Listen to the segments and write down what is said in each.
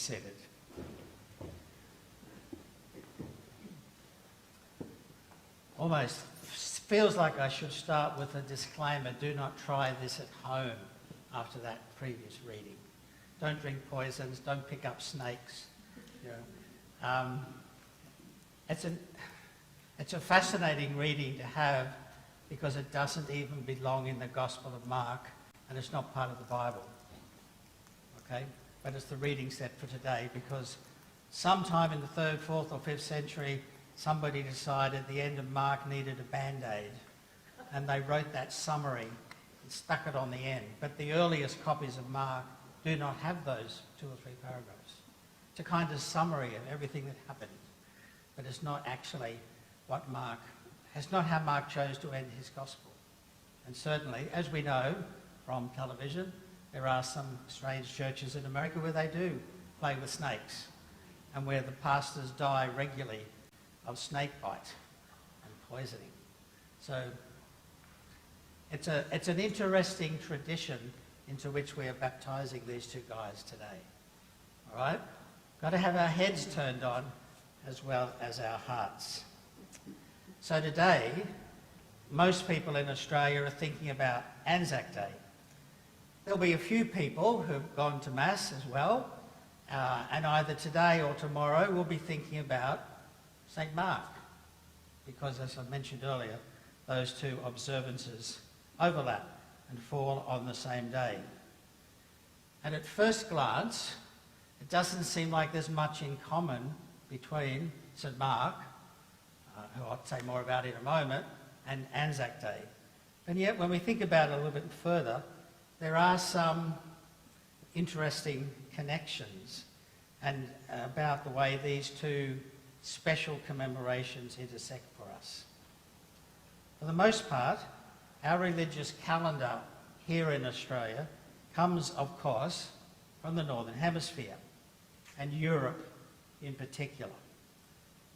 seated. Almost feels like I should start with a disclaimer: do not try this at home after that previous reading. Don't drink poisons, don't pick up snakes. You know. It's a fascinating reading to have because it doesn't even belong in the Gospel of Mark and it's not part of the Bible. Okay? But it's the reading set for today because sometime in the 3rd, 4th or 5th century somebody decided the end of Mark needed a band-aid and they wrote that summary and stuck it on the end. But the earliest copies of Mark do not have those 2 or 3 paragraphs. It's a kind of summary of everything that happened, but it's not actually what it's not how Mark chose to end his gospel. And certainly, as we know from television, there are some strange churches in America where they do play with snakes and where the pastors die regularly of snake bite and poisoning. So it's an interesting tradition into which we are baptizing these 2 guys today. All right? Got to have our heads turned on as well as our hearts. So today, most people in Australia are thinking about ANZAC Day. There'll be a few people who've gone to Mass as well, and either today or tomorrow we'll be thinking about St. Mark, because as I mentioned earlier, those 2 observances overlap and fall on the same day. And at first glance, it doesn't seem like there's much in common between St. Mark, who I'll say more about in a moment, and ANZAC Day. And yet, when we think about it a little bit further, there are some interesting connections and about the way these 2 special commemorations intersect for us. For the most part, our religious calendar here in Australia comes, of course, from the Northern Hemisphere and Europe in particular.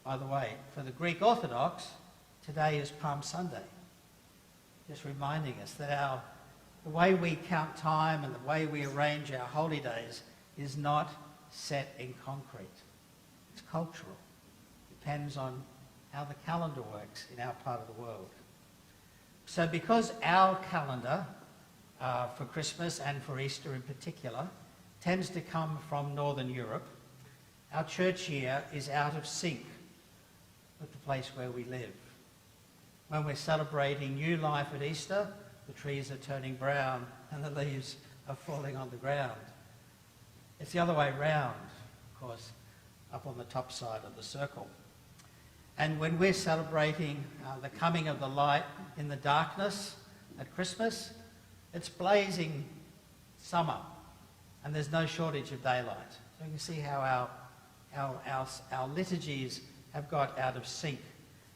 By the way, for the Greek Orthodox, today is Palm Sunday. Just reminding us that the way we count time and the way we arrange our holy days is not set in concrete. It's cultural. It depends on how the calendar works in our part of the world. So because our calendar for Christmas and for Easter in particular tends to come from Northern Europe, our church year is out of sync with the place where we live. When we're celebrating new life at Easter, the trees are turning brown and the leaves are falling on the ground. It's the other way round, of course, up on the top side of the circle. And when we're celebrating the coming of the light in the darkness at Christmas, it's blazing summer and there's no shortage of daylight. So you can see how our liturgies have got out of sync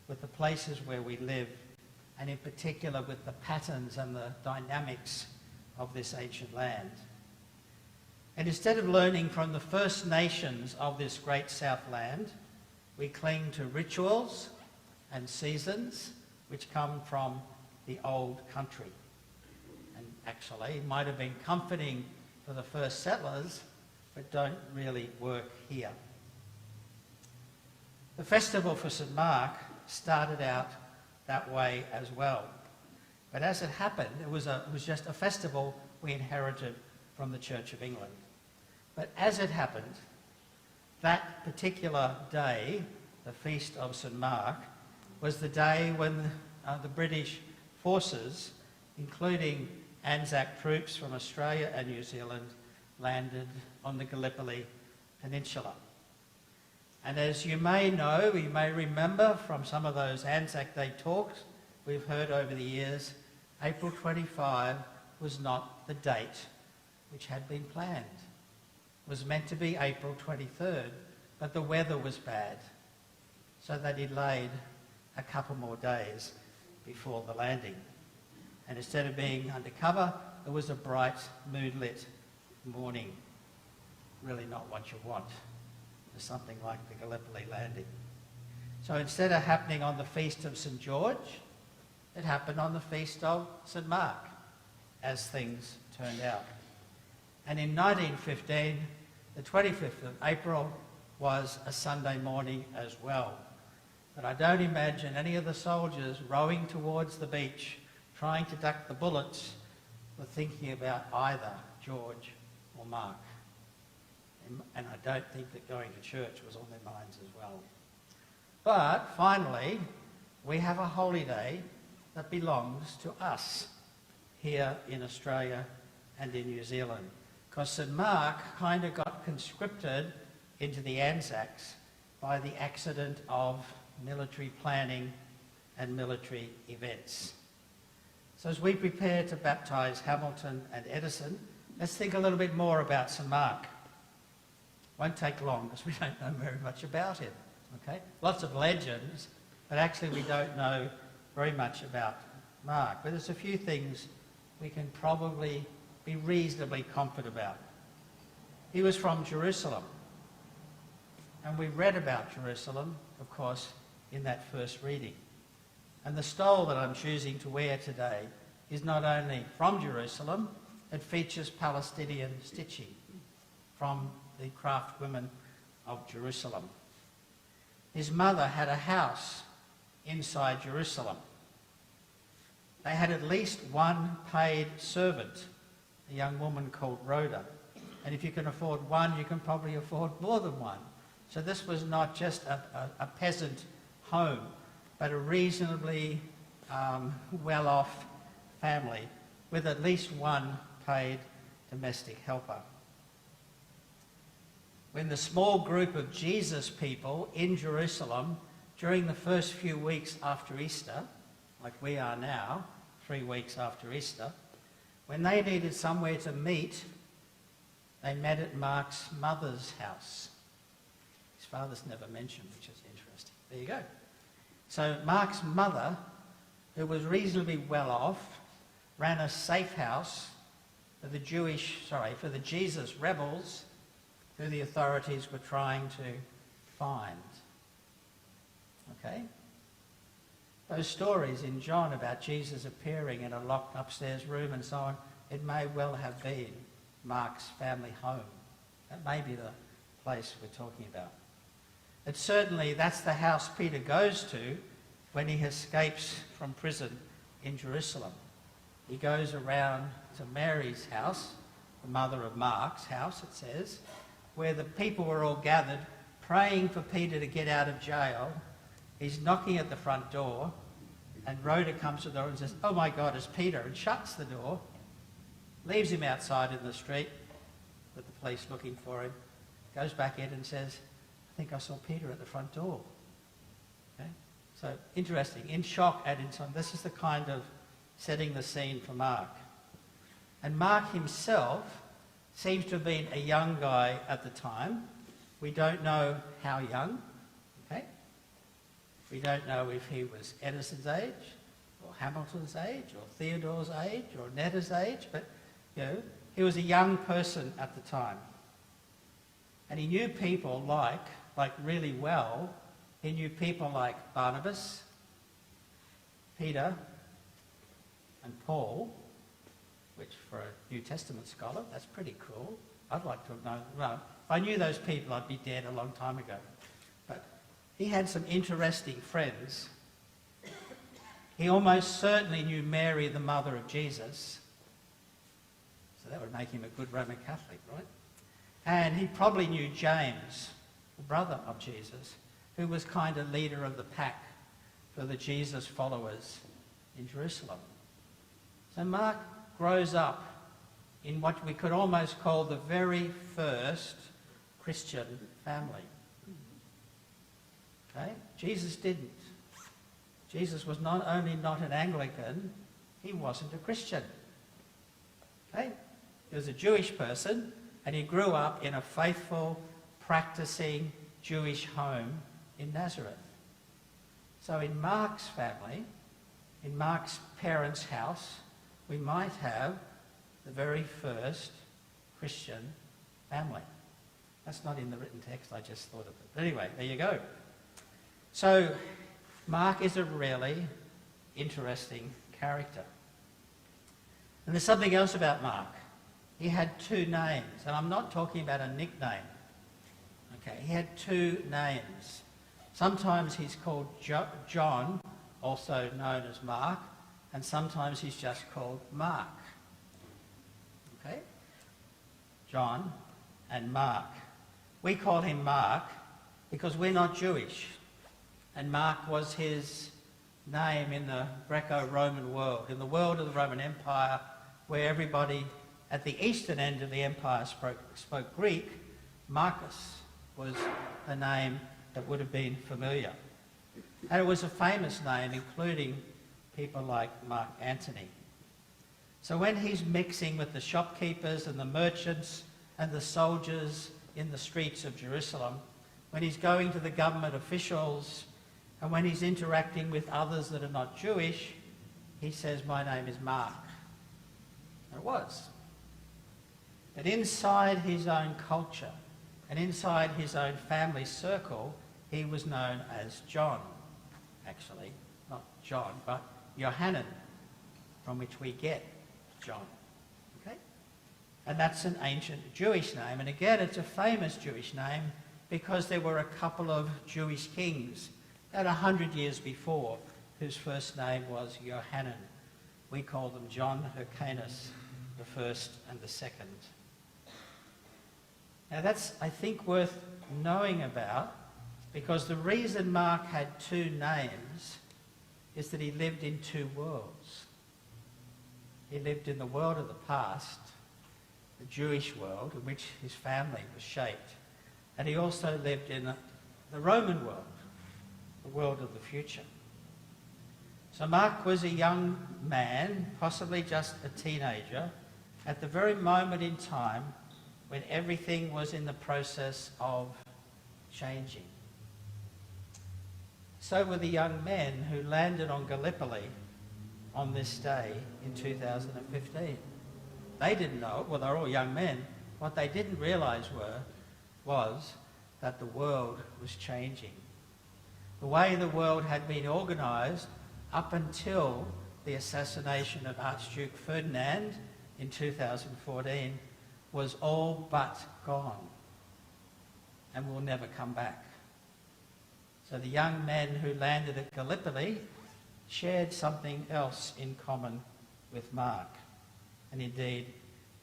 with the places where we live, and in particular with the patterns and the dynamics of this ancient land. And instead of learning from the First Nations of this great Southland, we cling to rituals and seasons which come from the old country. And actually, it might have been comforting for the first settlers, but don't really work here. The festival for St. Mark started out that way as well. But as it happened, it was just a festival we inherited from the Church of England. But as it happened, that particular day, the Feast of St. Mark, was the day when the British forces, including ANZAC troops from Australia and New Zealand, landed on the Gallipoli Peninsula. And as you may know, you may remember from some of those ANZAC Day talks we've heard over the years, April 25 was not the date which had been planned. It was meant to be April 23rd, but the weather was bad, so they delayed a couple more days before the landing. And instead of being undercover, it was a bright, moonlit morning. Really not what you want for something like the Gallipoli landing. So instead of happening on the Feast of St. George, it happened on the Feast of St. Mark, as things turned out. And in 1915, The 25th of April was a Sunday morning as well. But I don't imagine any of the soldiers rowing towards the beach, trying to duck the bullets, were thinking about either George or Mark. And I don't think that going to church was on their minds as well. But finally, we have a holiday that belongs to us here in Australia and in New Zealand. Because St Mark kind of got conscripted into the ANZACs by the accident of military planning and military events. So as we prepare to baptise Hamilton and Edison, let's think a little bit more about St Mark. Won't take long because we don't know very much about him. Okay? Lots of legends, but actually we don't know very much about Mark. But there's a few things we can probably be reasonably confident about. He was from Jerusalem. And we read about Jerusalem, of course, in that first reading. And the stole that I'm choosing to wear today is not only from Jerusalem, it features Palestinian stitching from the craft women of Jerusalem. His mother had a house inside Jerusalem. They had at least one paid servant, a young woman called Rhoda. And if you can afford one, you can probably afford more than one. So this was not just a peasant home, but a reasonably well-off family with at least one paid domestic helper. When the small group of Jesus people in Jerusalem, during the first few weeks after Easter, like we are now, 3 weeks after Easter, when they needed somewhere to meet, they met at Mark's mother's house. His father's never mentioned, which is interesting. There you go. So Mark's mother, who was reasonably well off, ran a safe house for the Jesus rebels who the authorities were trying to find. Okay? Those stories in John about Jesus appearing in a locked upstairs room and so on, it may well have been Mark's family home. That may be the place we're talking about. That's the house Peter goes to when he escapes from prison in Jerusalem. He goes around to Mary's house, the mother of Mark's house, it says, where the people were all gathered praying for Peter to get out of jail. He's knocking at the front door, and Rhoda comes to the door and says, "Oh my God, it's Peter," and shuts the door, leaves him outside in the street with the police looking for him, goes back in and says, "I think I saw Peter at the front door." Okay? So interesting, in shock and in some. This is the kind of setting the scene for Mark. And Mark himself seems to have been a young guy at the time. We don't know how young. Okay? We don't know if he was Edison's age, or Hamilton's age, or Theodore's age, or Netta's age, but he was a young person at the time. And he knew people like really well, he knew people like Barnabas, Peter, and Paul, which for a New Testament scholar, that's pretty cool. I'd like to have known. Well, if I knew those people, I'd be dead a long time ago. But he had some interesting friends. He almost certainly knew Mary, the mother of Jesus. So that would make him a good Roman Catholic, right? And he probably knew James, the brother of Jesus, who was kind of leader of the pack for the Jesus followers in Jerusalem. So Mark grows up in what we could almost call the very first Christian family. Okay? Jesus didn't. Jesus was not only not an Anglican, he wasn't a Christian. Okay? He was a Jewish person, and he grew up in a faithful, practicing Jewish home in Nazareth. So in Mark's family, in Mark's parents' house, we might have the very first Christian family. That's not in the written text, I just thought of it. But anyway, there you go. So Mark is a really interesting character. And there's something else about Mark. he had two names, and I'm not talking about a nickname. Okay, he had two names. Sometimes he's called John, also known as Mark, and sometimes he's just called Mark. Okay? John and Mark. We call him Mark because we're not Jewish, and Mark was his name in the Greco-Roman world, in the world of the Roman Empire, where everybody at the eastern end of the empire spoke Greek. Marcus was a name that would have been familiar. And it was a famous name, including people like Mark Antony. So when he's mixing with the shopkeepers and the merchants and the soldiers in the streets of Jerusalem, when he's going to the government officials, and when he's interacting with others that are not Jewish, he says, "My name is Mark." And it was. But inside his own culture and inside his own family circle, he was known as John. Actually, not John, but Johannan, from which we get John. Okay? And that's an ancient Jewish name. And again, it's a famous Jewish name because there were a couple of Jewish kings about 100 years before whose first name was Johannan. We call them John Hyrcanus, the first and the second. Now that's, I think, worth knowing about, because the reason Mark had two names is that he lived in two worlds. He lived in the world of the past, the Jewish world in which his family was shaped, and he also lived in the Roman world, the world of the future. So Mark was a young man, possibly just a teenager, at the very moment in time when everything was in the process of changing. So were the young men who landed on Gallipoli on this day in 2015. They didn't know it. Well, they're all young men. What they didn't realise was that the world was changing. The way the world had been organised up until the assassination of Archduke Ferdinand in 2014 was all but gone and will never come back. So the young men who landed at Gallipoli shared something else in common with Mark. And indeed,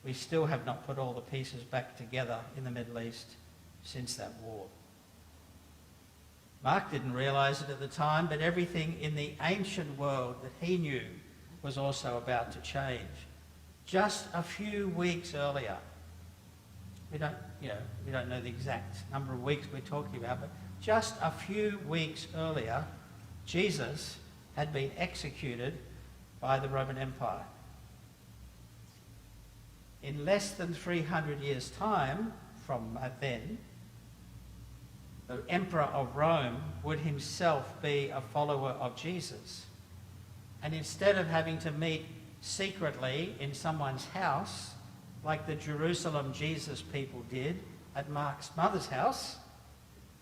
we still have not put all the pieces back together in the Middle East since that war. Mark didn't realise it at the time, but everything in the ancient world that he knew was also about to change. Just a few weeks earlier, we don't know the exact number of weeks we're talking about, but just a few weeks earlier, Jesus had been executed by the Roman Empire. In less than 300 years' time from then, the Emperor of Rome would himself be a follower of Jesus. And instead of having to meet secretly in someone's house, like the Jerusalem Jesus people did at Mark's mother's house,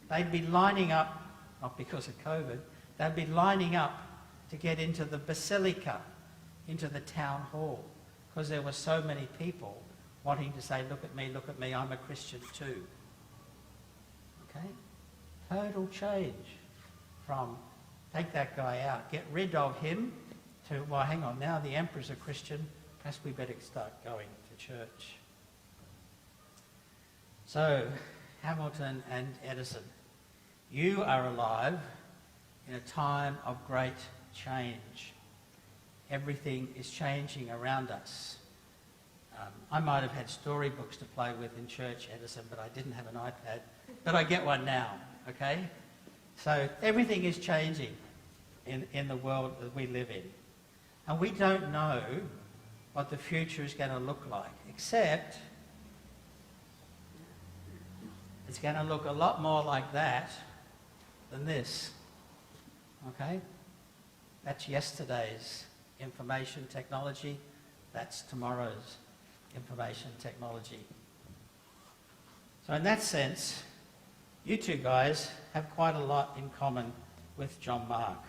they'd be lining up, not because of COVID, they'd be lining up to get into the basilica, into the town hall, because there were so many people wanting to say, look at me, I'm a Christian too. Okay? Total change from take that guy out, get rid of him, to, well, hang on, now the emperor's a Christian, perhaps we better start going to church. So, Hamilton and Edison, you are alive in a time of great change. Everything is changing around us. I might have had storybooks to play with in church, Edison, but I didn't have an iPad. But I get one now, okay? So everything is changing in the world that we live in. And we don't know what the future is going to look like, except it's going to look a lot more like that than this, okay? That's yesterday's information technology. That's tomorrow's information technology. So in that sense, you two guys have quite a lot in common with John Mark.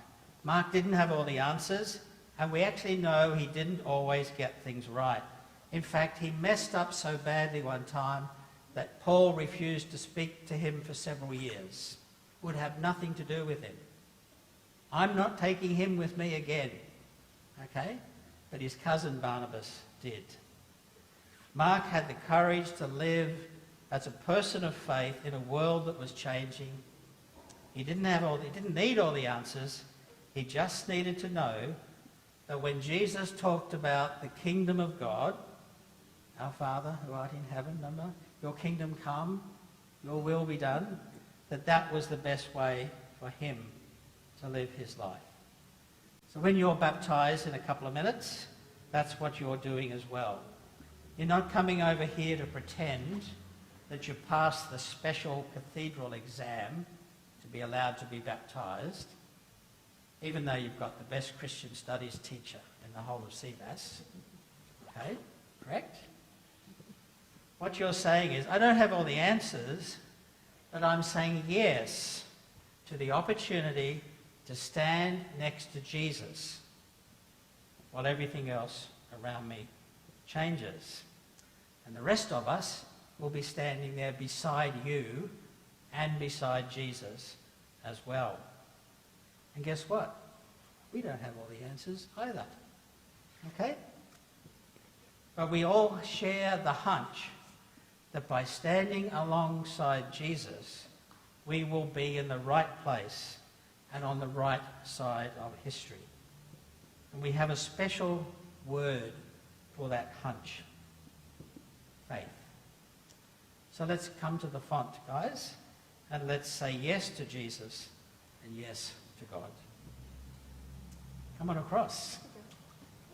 Mark didn't have all the answers, and we actually know he didn't always get things right. In fact, he messed up so badly one time that Paul refused to speak to him for several years. Would have nothing to do with him. I'm not taking him with me again. Okay? But his cousin Barnabas did. Mark had the courage to live as a person of faith in a world that was changing. He didn't need all the answers. He just needed to know that when Jesus talked about the kingdom of God, our Father who art in heaven, remember, your kingdom come, your will be done, that was the best way for him to live his life. So when you're baptized in a couple of minutes, that's what you're doing as well. You're not coming over here to pretend that you passed the special Cathedral exam to be allowed to be baptized, even though you've got the best Christian studies teacher in the whole of CBAS. Okay, correct? What you're saying is, I don't have all the answers, but I'm saying yes to the opportunity to stand next to Jesus while everything else around me changes. And the rest of us will be standing there beside you and beside Jesus as well. And guess what? We don't have all the answers either. Okay? But we all share the hunch that by standing alongside Jesus, we will be in the right place and on the right side of history. And we have a special word for that hunch: faith. So let's come to the font, guys, and let's say yes to Jesus and yes to God. Come on across.